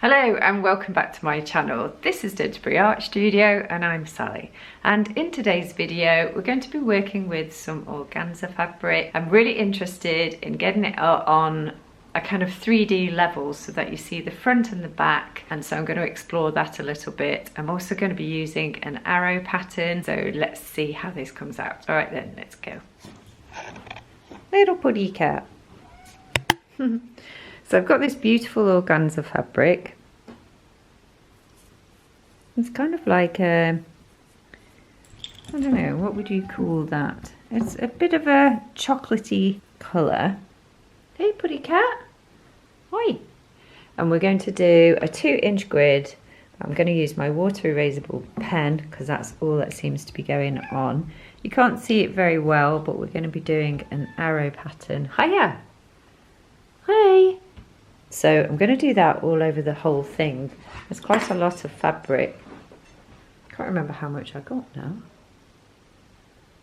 Hello and welcome back to my channel. This is Didsbury Art Studio and I'm Sally, and in today's video we're going to be working with some organza fabric. I'm really interested in getting it on a kind of 3D level so that you see the front and the back, and so I'm going to explore that a little bit. I'm also going to be using an arrow pattern, so let's see how this comes out. Alright then, let's go. Little puddy cat. So I've got this beautiful organza fabric. It's kind of like a, I don't know, what would you call that? It's a bit of a chocolatey colour. Hey puddy cat, hi. And we're going to do a 2-inch grid. I'm going to use my water erasable pen because that's all that seems to be going on. You can't see it very well, but we're going to be doing an arrow pattern. Hiya! Hi! So I'm going to do that all over the whole thing. There's quite a lot of fabric. I can't remember how much I got now.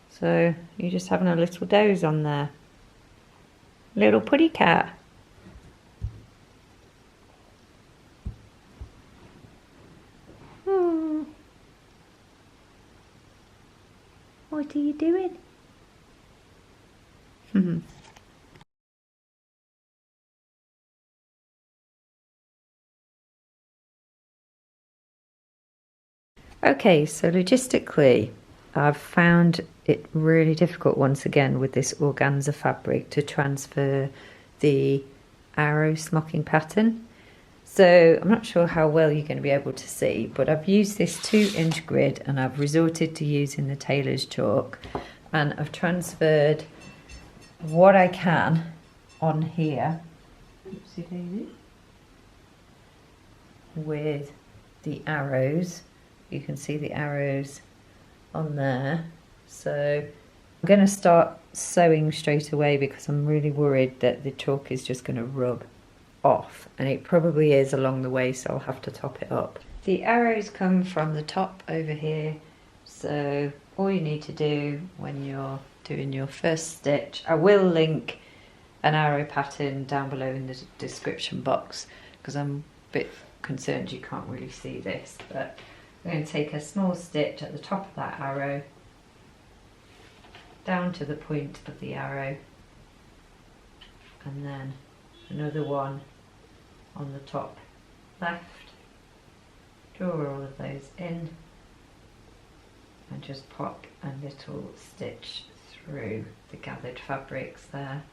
So you're just having a little doze on there. Little puddy cat. Hmm. What are you doing? Okay, so logistically, I've found it really difficult once again with this organza fabric to transfer the arrow smocking pattern. So I'm not sure how well you're going to be able to see, but I've used this 2-inch grid and I've resorted to using the tailor's chalk, and I've transferred what I can on here. Oopsie daisy. With the arrows. You can see the arrows on there. So I'm going to start sewing straight away because I'm really worried that the chalk is just going to rub off, and it probably is along the way, so I'll have to top it up. The arrows come from the top over here, so all you need to do when you're doing your first stitch, I will link an arrow pattern down below in the description box because I'm a bit concerned you can't really see this, but I'm going to take a small stitch at the top of that arrow down to the point of the arrow, and then another one on the top left, draw all of those in and just pop a little stitch through the gathered fabrics there.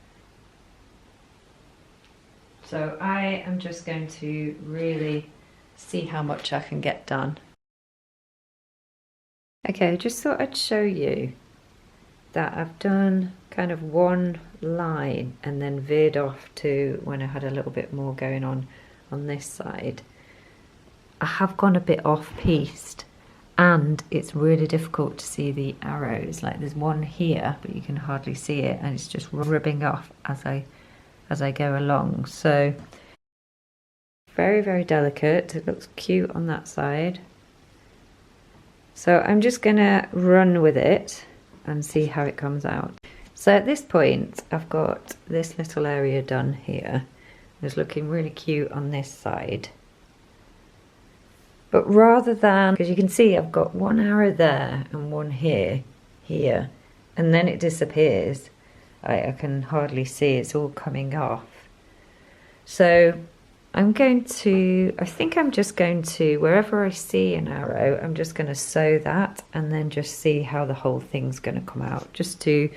So I am just going to really see how much I can get done. Okay, I just thought I'd show you that I've done kind of one line and then veered off to when I had a little bit more going on this side. I have gone a bit off-piste and it's really difficult to see the arrows. Like there's one here, but you can hardly see it, and it's just rubbing off as I go along. So very, very delicate. It looks cute on that side. So I'm just gonna run with it and see how it comes out. So at this point, I've got this little area done here. It's looking really cute on this side. But rather than, because you can see I've got one arrow there and one here, and then it disappears. I can hardly see, it's all coming off. So I think I'm just going to, wherever I see an arrow, I'm just going to sew that and then just see how the whole thing's going to come out, just to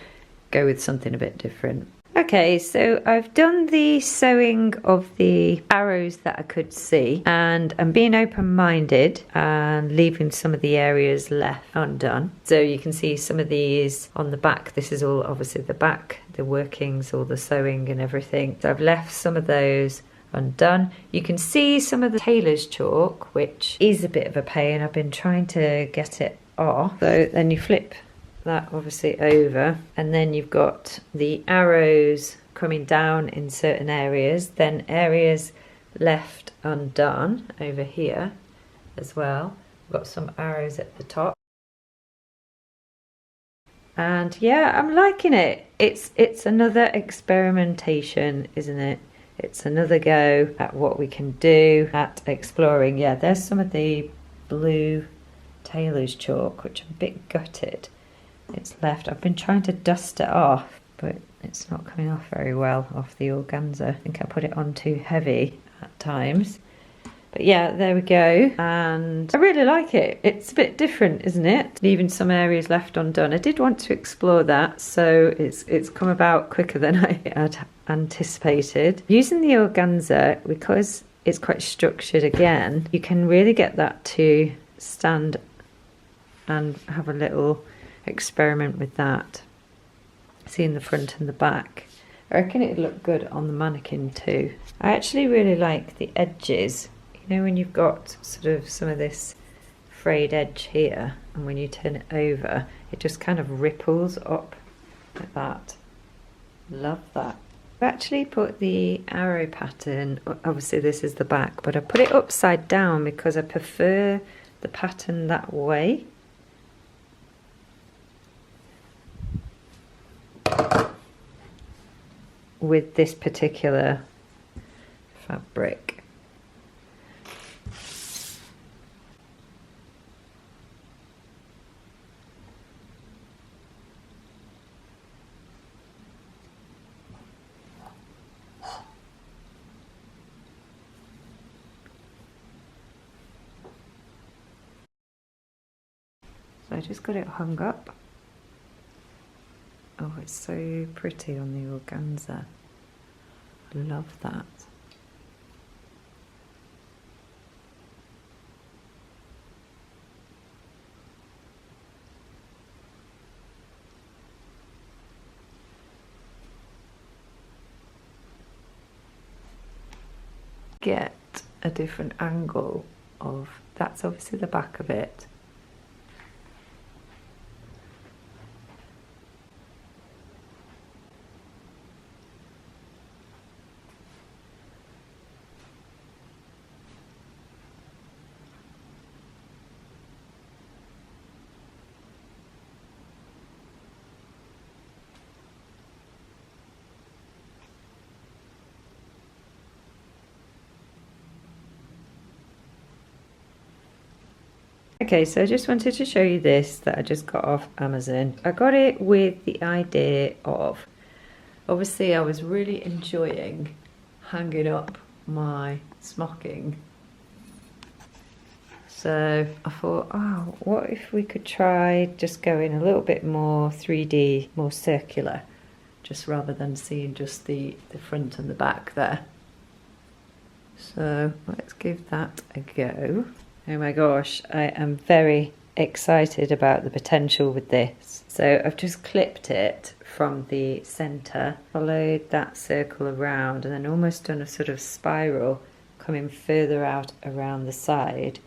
go with something a bit different. Okay, so I've done the sewing of the arrows that I could see, and I'm being open-minded and leaving some of the areas left undone. So you can see some of these on the back. This is all obviously the back, the workings, all the sewing and everything. So I've left some of those undone. You can see some of the tailor's chalk, which is a bit of a pain. I've been trying to get it off. So then you flip that obviously over, and then you've got the arrows coming down in certain areas, then areas left undone over here as well. We've got some arrows at the top. And yeah, I'm liking it. It's another experimentation, isn't it? it's another go at what we can do at exploring. Yeah, there's some of the blue tailor's chalk, which I'm a bit gutted it's left. I've been trying to dust it off, but it's not coming off very well off the organza. I think I put it on too heavy at times. But yeah, there we go, and I really like it. It's a bit different, isn't it? Leaving some areas left undone. I did want to explore that, so it's come about quicker than I had anticipated. Using the organza, because it's quite structured again, you can really get that to stand and have a little experiment with that. Seeing the front and the back. I reckon it'd look good on the mannequin too. I actually really like the edges. You know, when you've got sort of some of this frayed edge here, and when you turn it over, it just kind of ripples up like that. Love that. I've actually put the arrow pattern, obviously this is the back, but I put it upside down because I prefer the pattern that way. With this particular fabric. So I just got it hung up. Oh, it's so pretty on the organza. I love that. Get a different angle of, that's obviously the back of it. Okay, so I just wanted to show you this that I just got off Amazon. I got it with the idea of, obviously I was really enjoying hanging up my smocking. So I thought, oh, what if we could try just going a little bit more 3D, more circular, just rather than seeing just the front and the back there. So let's give that a go. Oh my gosh, I am very excited about the potential with this. So I've just clipped it from the centre, followed that circle around, and then almost done a sort of spiral coming further out around the side,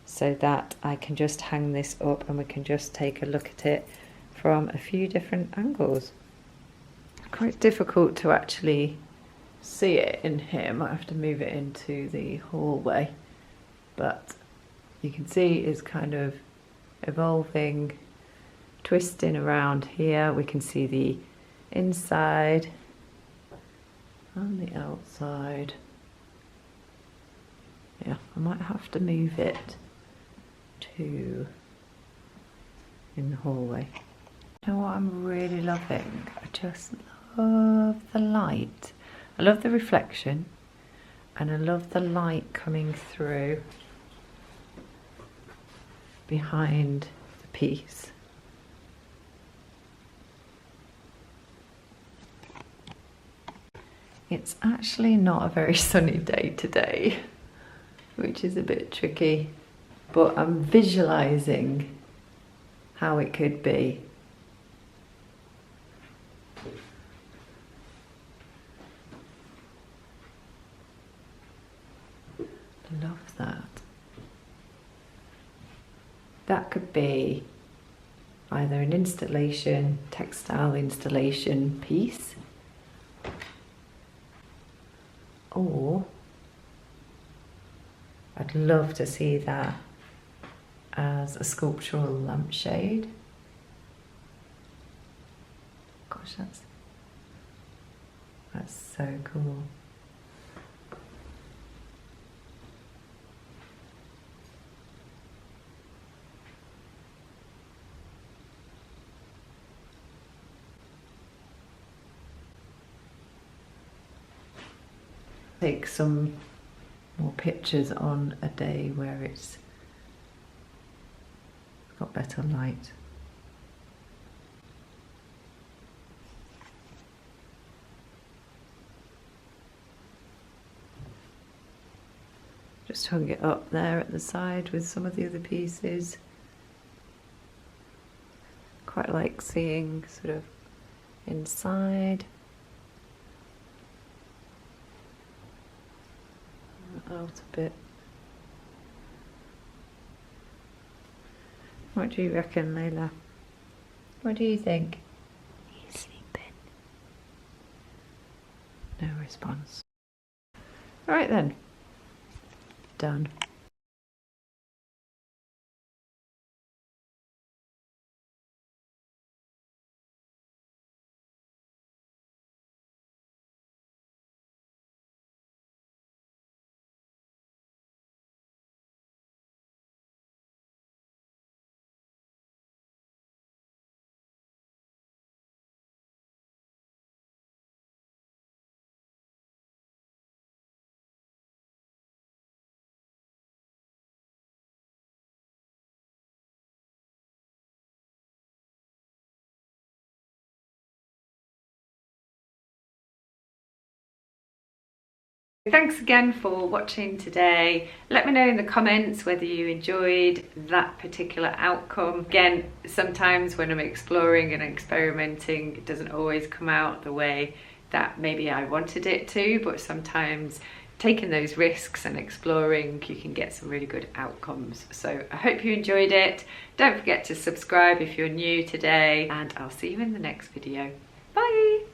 so that I can just hang this up and we can just take a look at it from a few different angles. Quite difficult to actually see it in here. Might have to move it into the hallway, but you can see it's kind of evolving, twisting around here. We can see the inside and the outside. Yeah, I might have to move it to in the hallway. You know what I'm really loving? I just love the light. I love the reflection, and I love the light coming through behind the piece. It's actually not a very sunny day today, which is a bit tricky, but I'm visualizing how it could be. Love that. That could be either an installation, textile installation piece, or I'd love to see that as a sculptural lampshade. Gosh, that's so cool. take some more pictures on a day where it's got better light. Just hung it up there at the side with some of the other pieces. Quite like seeing sort of inside. Out a bit. What do you reckon, Layla? What do you think? He's sleeping. No response. Right then. Done. Thanks again for watching today. Let me know in the comments whether you enjoyed that particular outcome. Again, sometimes when I'm exploring and experimenting, it doesn't always come out the way that maybe I wanted it to, but sometimes taking those risks and exploring, you can get some really good outcomes. So I hope you enjoyed it. Don't forget to subscribe if you're new today, and I'll see you in the next video. Bye!